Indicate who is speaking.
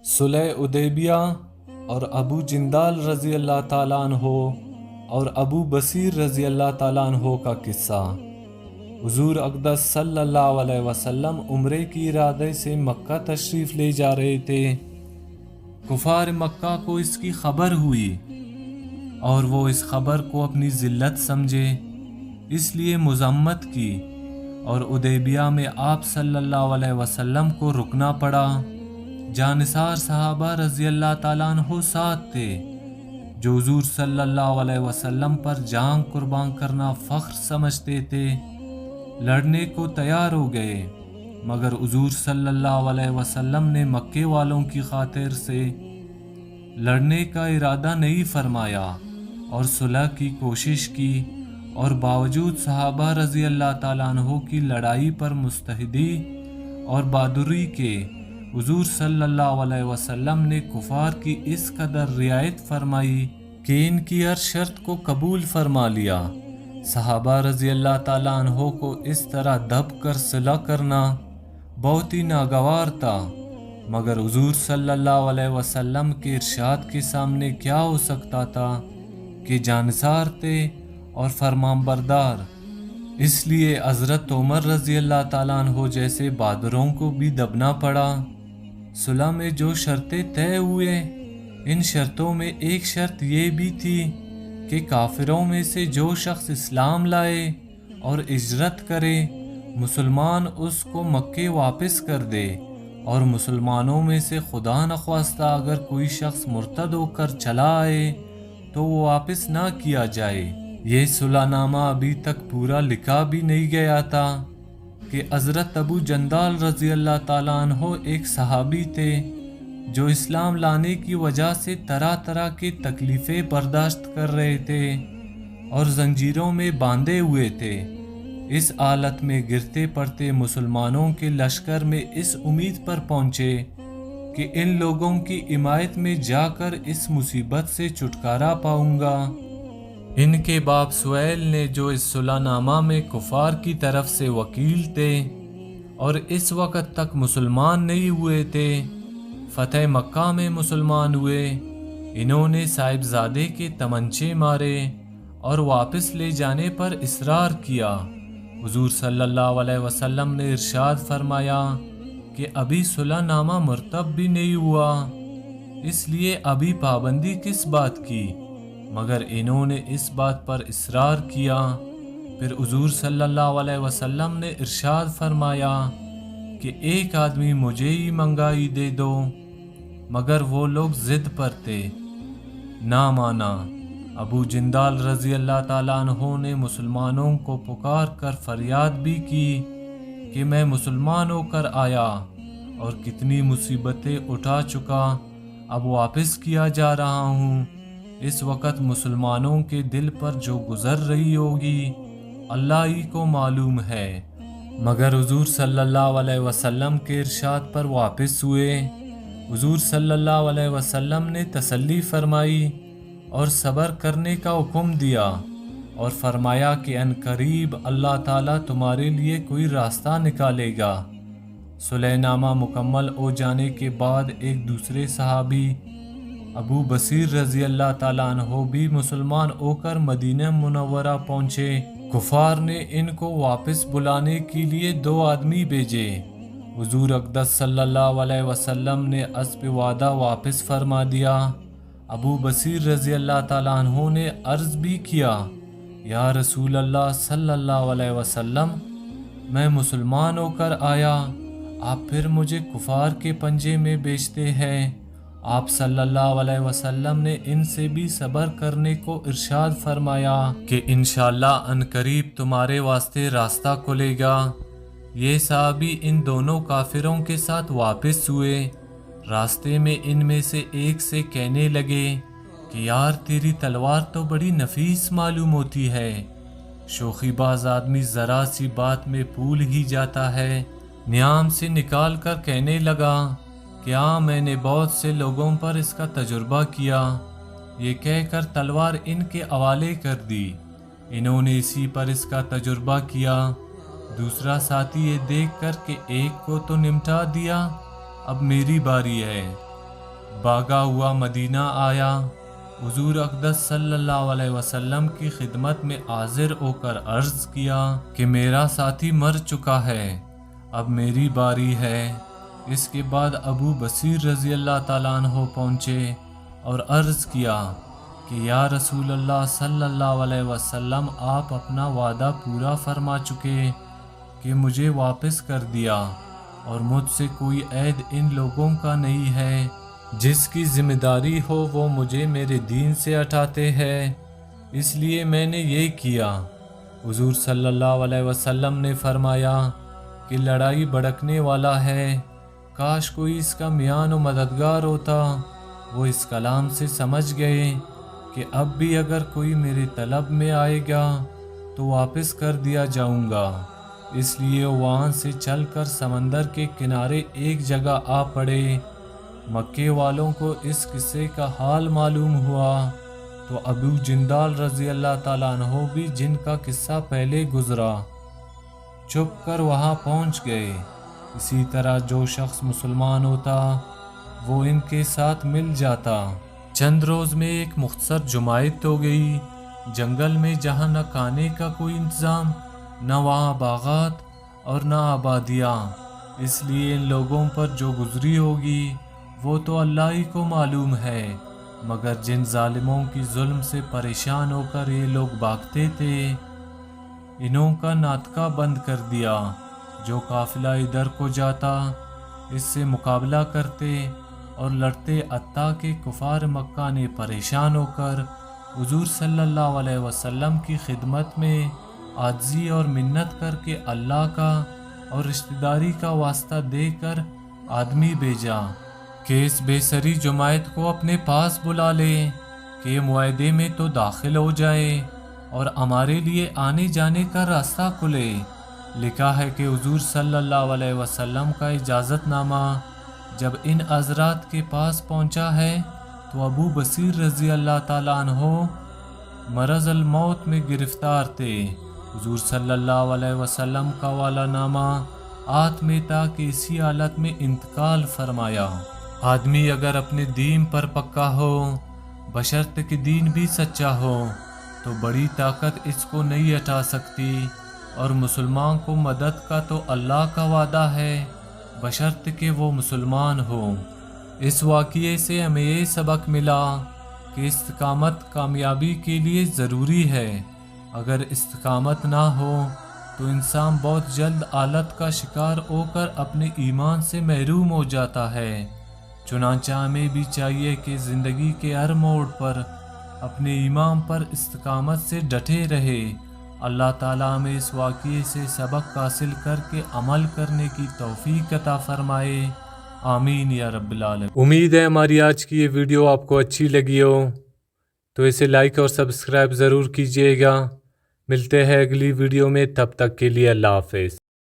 Speaker 1: صلح حدیبیہ اور ابو جندال رضی اللہ تعالیٰ عنہ اور ابو بصیر رضی اللہ تعالیٰ عنہ کا قصہ۔ حضور اقدس صلی اللہ علیہ وسلم عمرے کی ارادے سے مکہ تشریف لے جا رہے تھے۔ کفار مکہ کو اس کی خبر ہوئی اور وہ اس خبر کو اپنی ذلت سمجھے، اس لیے مذمت کی اور حدیبیہ میں آپ صلی اللہ علیہ وسلم کو رکنا پڑا۔ جانثار صحابہ رضی اللہ تعالیٰ عنہ ساتھ تھے جو حضور صلی اللہ علیہ وسلم پر جان قربان کرنا فخر سمجھتے تھے، لڑنے کو تیار ہو گئے، مگر حضور صلی اللہ علیہ وسلم نے مکے والوں کی خاطر سے لڑنے کا ارادہ نہیں فرمایا اور صلح کی کوشش کی، اور باوجود صحابہ رضی اللہ تعالیٰ عنہ کی لڑائی پر مستعدی اور بہادری کے، حضور صلی اللہ علیہ وسلم نے کفار کی اس قدر رعایت فرمائی کہ ان کی ہر شرط کو قبول فرما لیا۔ صحابہ رضی اللہ تعالیٰ عنہ کو اس طرح دب کر صلح کرنا بہت ہی ناگوار تھا، مگر حضور صلی اللہ علیہ وسلم کے ارشاد کے سامنے کیا ہو سکتا تھا کہ جانثار تھے اور فرمان بردار، اس لیے حضرت عمر رضی اللہ تعالیٰ عنہ جیسے بہادروں کو بھی دبنا پڑا۔ صلح میں جو شرطیں طے ہوئے، ان شرطوں میں ایک شرط یہ بھی تھی کہ کافروں میں سے جو شخص اسلام لائے اور ہجرت کرے، مسلمان اس کو مکے واپس کر دے، اور مسلمانوں میں سے خدا نخواستہ اگر کوئی شخص مرتد ہو کر چلا آئے تو وہ واپس نہ کیا جائے۔ یہ صلح نامہ ابھی تک پورا لکھا بھی نہیں گیا تھا کہ حضرت ابو جندال رضی اللہ تعالیٰ عنہ ایک صحابی تھے جو اسلام لانے کی وجہ سے طرح طرح کی تکلیفیں برداشت کر رہے تھے اور زنجیروں میں باندھے ہوئے تھے۔ اس حالت میں گرتے پڑتے مسلمانوں کے لشکر میں اس امید پر پہنچے کہ ان لوگوں کی حمایت میں جا کر اس مصیبت سے چھٹکارا پاؤں گا۔ ان کے باپ سہیل نے، جو اس صلح نامہ میں کفار کی طرف سے وکیل تھے اور اس وقت تک مسلمان نہیں ہوئے تھے، فتح مکہ میں مسلمان ہوئے۔ انہوں نے صاحبزادے کے تمنچے مارے اور واپس لے جانے پر اصرار کیا۔ حضور صلی اللہ علیہ وسلم نے ارشاد فرمایا کہ ابھی صلح نامہ مرتب بھی نہیں ہوا، اس لیے ابھی پابندی کس بات کی، مگر انہوں نے اس بات پر اصرار کیا۔ پھر حضور صلی اللہ علیہ وسلم نے ارشاد فرمایا کہ ایک آدمی مجھے ہی مہنگائی دے دو، مگر وہ لوگ ضد پر تھے، نہ مانا۔ ابو جندال رضی اللہ تعالیٰ عنہ نے مسلمانوں کو پکار کر فریاد بھی کی کہ میں مسلمان ہو کر آیا اور کتنی مصیبتیں اٹھا چکا، اب واپس کیا جا رہا ہوں۔ اس وقت مسلمانوں کے دل پر جو گزر رہی ہوگی اللہ ہی کو معلوم ہے، مگر حضور صلی اللہ علیہ وسلم کے ارشاد پر واپس ہوئے۔ حضور صلی اللہ علیہ وسلم نے تسلی فرمائی اور صبر کرنے کا حکم دیا اور فرمایا کہ ان قریب اللہ تعالیٰ تمہارے لیے کوئی راستہ نکالے گا۔ صلح نامہ مکمل ہو جانے کے بعد ایک دوسرے صحابی ابو بصیر رضی اللہ تعالیٰ عنہ بھی مسلمان ہو کر مدینہ منورہ پہنچے۔ کفار نے ان کو واپس بلانے کے لیے 2 آدمی بھیجے۔ حضور اقدس صلی اللہ علیہ وسلم نے حسب وعدہ واپس فرما دیا۔ ابو بصیر رضی اللہ تعالیٰ عنہ نے عرض بھی کیا، یا رسول اللہ صلی اللہ علیہ وسلم، میں مسلمان ہو کر آیا، آپ پھر مجھے کفار کے پنجے میں بیچتے ہیں۔ آپ صلی اللہ علیہ وسلم نے ان سے بھی صبر کرنے کو ارشاد فرمایا کہ انشاءاللہ عنقریب تمہارے واسطے راستہ کھلے گا۔ یہ صحابی ان دونوں کافروں کے ساتھ واپس ہوئے۔ راستے میں ان میں سے ایک سے کہنے لگے کہ یار تیری تلوار تو بڑی نفیس معلوم ہوتی ہے، شوخی باز آدمی ذرا سی بات میں پھول ہی جاتا ہے۔ نیام سے نکال کر کہنے لگا کہ ہاں میں نے بہت سے لوگوں پر اس کا تجربہ کیا۔ یہ کہہ کر تلوار ان کے حوالے کر دی۔ انہوں نے اسی پر اس کا تجربہ کیا۔ دوسرا ساتھی یہ دیکھ کر کہ ایک کو تو نمٹا دیا، اب میری باری ہے، بھاگا ہوا مدینہ آیا، حضور اقدس صلی اللہ علیہ وسلم کی خدمت میں حاضر ہو کر عرض کیا کہ میرا ساتھی مر چکا ہے، اب میری باری ہے۔ اس کے بعد ابو بصیر رضی اللہ تعالیٰ عنہ پہنچے اور عرض کیا کہ یا رسول اللہ صلی اللہ علیہ وسلم، آپ اپنا وعدہ پورا فرما چکے کہ مجھے واپس کر دیا، اور مجھ سے کوئی عہد ان لوگوں کا نہیں ہے، جس کی ذمہ داری ہو وہ مجھے میرے دین سے ہٹاتے ہیں، اس لیے میں نے یہ کیا۔ حضور صلی اللہ علیہ وسلم نے فرمایا کہ لڑائی بھڑکنے والا ہے، کاش کوئی اس کا میان و مددگار ہوتا۔ وہ اس کلام سے سمجھ گئے کہ اب بھی اگر کوئی میرے طلب میں آئے گا تو واپس کر دیا جاؤں گا، اس لیے وہاں سے چل کر سمندر کے کنارے ایک جگہ آ پڑے۔ مکے والوں کو اس قصے کا حال معلوم ہوا تو ابو جندال رضی اللہ تعالیٰ عنہ بھی، جن کا قصہ پہلے گزرا، چھپ کر وہاں پہنچ گئے۔ اسی طرح جو شخص مسلمان ہوتا وہ ان کے ساتھ مل جاتا۔ چند روز میں ایک مختصر جماعت ہو گئی، جنگل میں جہاں نہ کھانے کا کوئی انتظام، نہ وہاں باغات اور نہ آبادیاں، اس لیے ان لوگوں پر جو گزری ہوگی وہ تو اللہ ہی کو معلوم ہے، مگر جن ظالموں کی ظلم سے پریشان ہو کر یہ لوگ بھاگتے تھے، انہوں کا ناطقہ بند کر دیا۔ جو قافلہ ادھر کو جاتا اس سے مقابلہ کرتے اور لڑتے، حتیٰ کہ کفار مکہ نے پریشان ہو کر حضور صلی اللہ علیہ وسلم کی خدمت میں عاجزی اور منت کر کے اللہ کا اور رشتہ داری کا واسطہ دے کر آدمی بھیجا کہ اس بے سری جماعت کو اپنے پاس بلا لے کہ معاہدے میں تو داخل ہو جائے اور ہمارے لیے آنے جانے کا راستہ کھلے۔ لکھا ہے کہ حضور صلی اللہ علیہ وسلم کا اجازت نامہ جب ان حضرات کے پاس پہنچا ہے تو ابو بصیر رضی اللہ تعالیٰ عنہ مرض الموت میں گرفتار تھے۔ حضور صلی اللہ علیہ وسلم کا والا نامہ ہاتھ میں تھا کہ اسی حالت میں انتقال فرمایا۔ آدمی اگر اپنے دین پر پکا ہو، بشرط کہ دین بھی سچا ہو، تو بڑی طاقت اس کو نہیں ہٹا سکتی، اور مسلمان کو مدد کا تو اللہ کا وعدہ ہے، بشرط کہ وہ مسلمان ہو۔ اس واقعے سے ہمیں یہ سبق ملا کہ استقامت کامیابی کے لیے ضروری ہے۔ اگر استقامت نہ ہو تو انسان بہت جلد حالت کا شکار ہو کر اپنے ایمان سے محروم ہو جاتا ہے۔ چنانچہ ہمیں بھی چاہیے کہ زندگی کے ہر موڑ پر اپنے ایمان پر استقامت سے ڈٹے رہے۔ اللہ تعالیٰ ہمیں اس واقعے سے سبق حاصل کر کے عمل کرنے کی توفیق عطا فرمائے، آمین یا رب العالمین۔ امید ہے ہماری آج کی یہ ویڈیو آپ کو اچھی لگی ہو، تو اسے لائک اور سبسکرائب ضرور کیجیے گا۔ ملتے ہیں اگلی ویڈیو میں، تب تک کے لیے اللہ حافظ۔